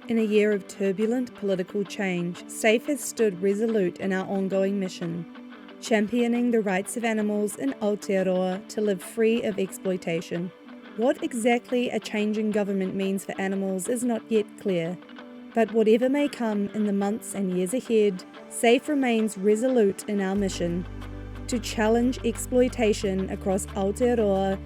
In a year of turbulent political change, SAFE has stood resolute in our ongoing mission, championing the rights of animals in Aotearoa to live free of exploitation. What exactly a change in government means for animals is not yet clear, but whatever may come in the months and years ahead, SAFE remains resolute in our mission to challenge exploitation across Aotearoa,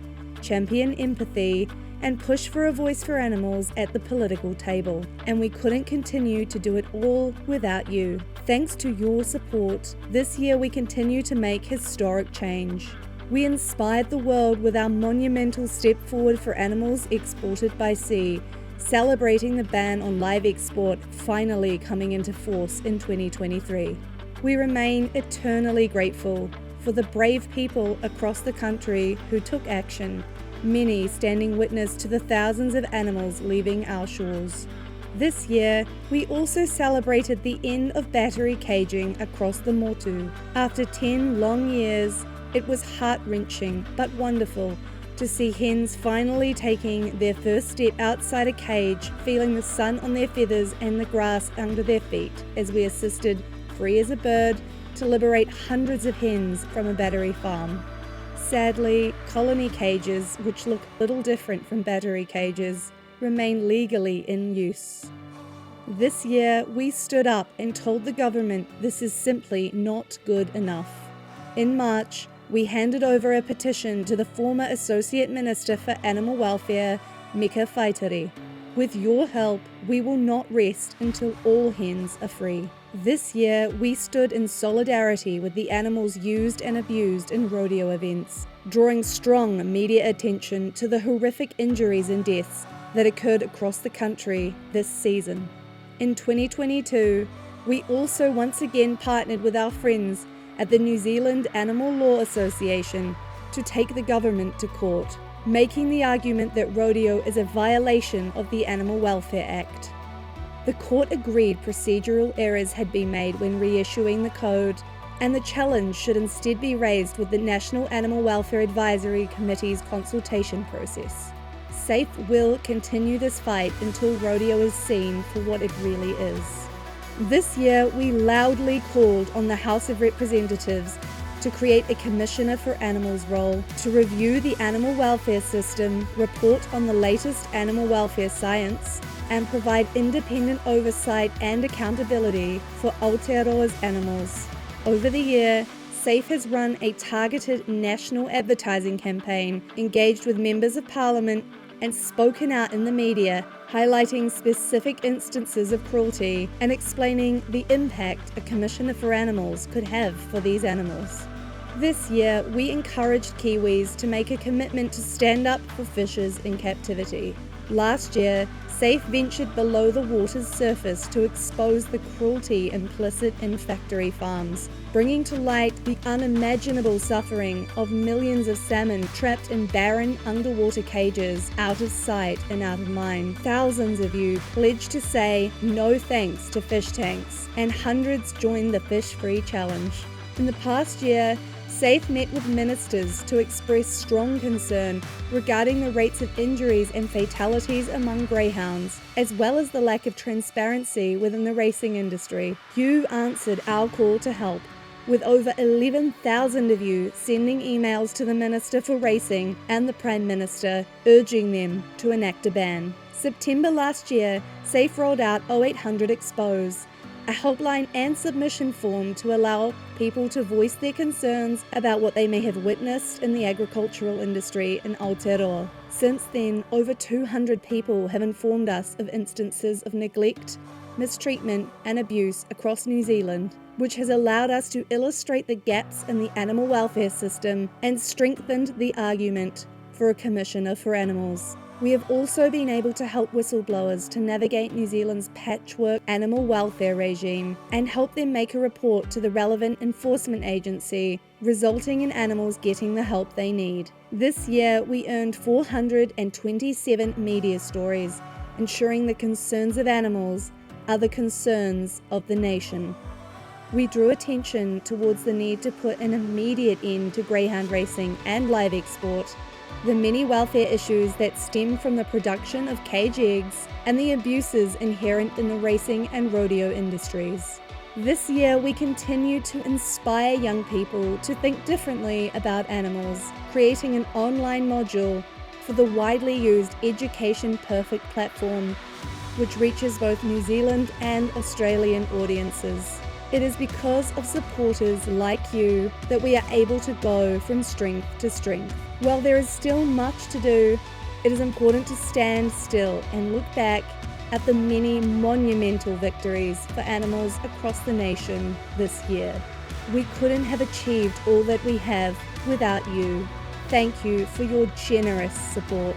champion empathy, and push for a voice for animals at the political table. And we couldn't continue to do it all without you. Thanks to your support, this year we continue to make historic change. We inspired the world with our monumental step forward for animals exported by sea, celebrating the ban on live export finally coming into force in 2023. We remain eternally grateful for the brave people across the country who took action, many standing witness to the thousands of animals leaving our shores. This year, we also celebrated the end of battery caging across the Motu. After 10 long years, it was heart-wrenching but wonderful to see hens finally taking their first step outside a cage, feeling the sun on their feathers and the grass under their feet as we assisted Free as a Bird to liberate hundreds of hens from a battery farm. Sadly, colony cages, which look little different from battery cages, remain legally in use. This year, we stood up and told the government this is simply not good enough. In March, we handed over a petition to the former Associate Minister for Animal Welfare, Mika Whaitiri. With your help, we will not rest until all hens are free. This year, we stood in solidarity with the animals used and abused in rodeo events, drawing strong media attention to the horrific injuries and deaths that occurred across the country this season. In 2022, we also once again partnered with our friends at the New Zealand Animal Law Association to take the government to court, making the argument that rodeo is a violation of the Animal Welfare Act. The court agreed procedural errors had been made when reissuing the code, and the challenge should instead be raised with the National Animal Welfare Advisory Committee's consultation process. SAFE will continue this fight until rodeo is seen for what it really is. This year, we loudly called on the House of Representatives to create a Commissioner for Animals role to review the animal welfare system, report on the latest animal welfare science, and provide independent oversight and accountability for Aotearoa's animals. Over the year, SAFE has run a targeted national advertising campaign, engaged with members of Parliament, and spoken out in the media, highlighting specific instances of cruelty and explaining the impact a Commissioner for Animals could have for these animals. This year, we encouraged Kiwis to make a commitment to stand up for fishers in captivity. Last year, SAFE ventured below the water's surface to expose the cruelty implicit in factory farms, bringing to light the unimaginable suffering of millions of salmon trapped in barren underwater cages, out of sight and out of mind. Thousands of you pledged to say no thanks to fish tanks, and hundreds joined the Fish Free Challenge. In the past year, SAFE met with ministers to express strong concern regarding the rates of injuries and fatalities among greyhounds, as well as the lack of transparency within the racing industry. You answered our call to help, with over 11,000 of you sending emails to the Minister for Racing and the Prime Minister urging them to enact a ban. September last year, SAFE rolled out 0800 Expose, a helpline and submission form to allow people to voice their concerns about what they may have witnessed in the agricultural industry in Aotearoa. Since then, over 200 people have informed us of instances of neglect, mistreatment, and abuse across New Zealand, which has allowed us to illustrate the gaps in the animal welfare system and strengthened the argument for a Commissioner for Animals. We have also been able to help whistleblowers to navigate New Zealand's patchwork animal welfare regime and help them make a report to the relevant enforcement agency, resulting in animals getting the help they need. This year, we earned 427 media stories, ensuring the concerns of animals are the concerns of the nation. We drew attention towards the need to put an immediate end to greyhound racing and live export, the many welfare issues that stem from the production of cage eggs, and the abuses inherent in the racing and rodeo industries. This year, we continue to inspire young people to think differently about animals, creating an online module for the widely used Education Perfect platform, which reaches both New Zealand and Australian audiences. It is because of supporters like you that we are able to go from strength to strength. While there is still much to do, it is important to stand still and look back at the many monumental victories for animals across the nation this year. We couldn't have achieved all that we have without you. Thank you for your generous support.